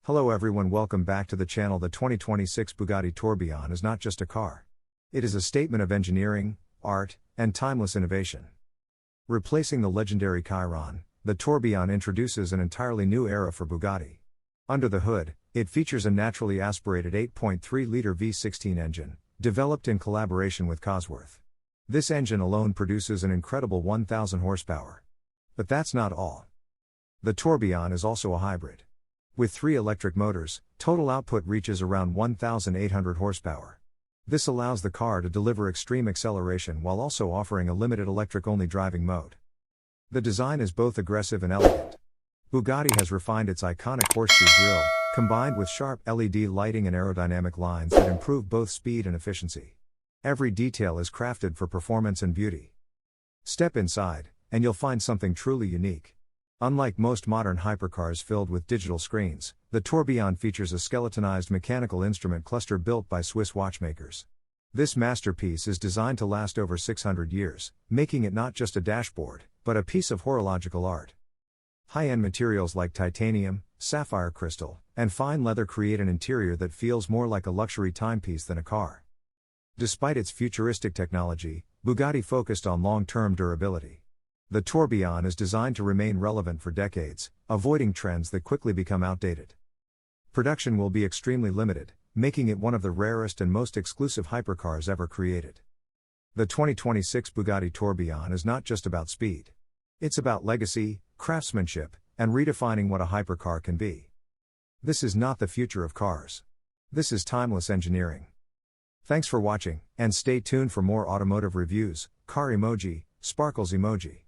Hello everyone, welcome back to the channel. The 2026 Bugatti Tourbillon is not just a car. It is a statement of engineering, art, and timeless innovation. Replacing the legendary Chiron, the Tourbillon introduces an entirely new era for Bugatti. Under the hood, it features a naturally aspirated 8.3-liter V16 engine, developed in collaboration with Cosworth. This engine alone produces an incredible 1,000 horsepower. But that's not all. The Tourbillon is also a hybrid. With 3 electric motors, total output reaches around 1,800 horsepower. This allows the car to deliver extreme acceleration while also offering a limited electric-only driving mode. The design is both aggressive and elegant. Bugatti has refined its iconic horseshoe grille, combined with sharp LED lighting and aerodynamic lines that improve both speed and efficiency. Every detail is crafted for performance and beauty. Step inside, and you'll find something truly unique. Unlike most modern hypercars filled with digital screens, the Tourbillon features a skeletonized mechanical instrument cluster built by Swiss watchmakers. This masterpiece is designed to last over 600 years, making it not just a dashboard, but a piece of horological art. High-end materials like titanium, sapphire crystal, and fine leather create an interior that feels more like a luxury timepiece than a car. Despite its futuristic technology, Bugatti focused on long-term durability. The Tourbillon is designed to remain relevant for decades, avoiding trends that quickly become outdated. Production will be extremely limited, making it one of the rarest and most exclusive hypercars ever created. The 2026 Bugatti Tourbillon is not just about speed. It's about legacy, craftsmanship, and redefining what a hypercar can be. This is not the future of cars. This is timeless engineering. Thanks for watching, and stay tuned for more automotive reviews. Car emoji, sparkles emoji.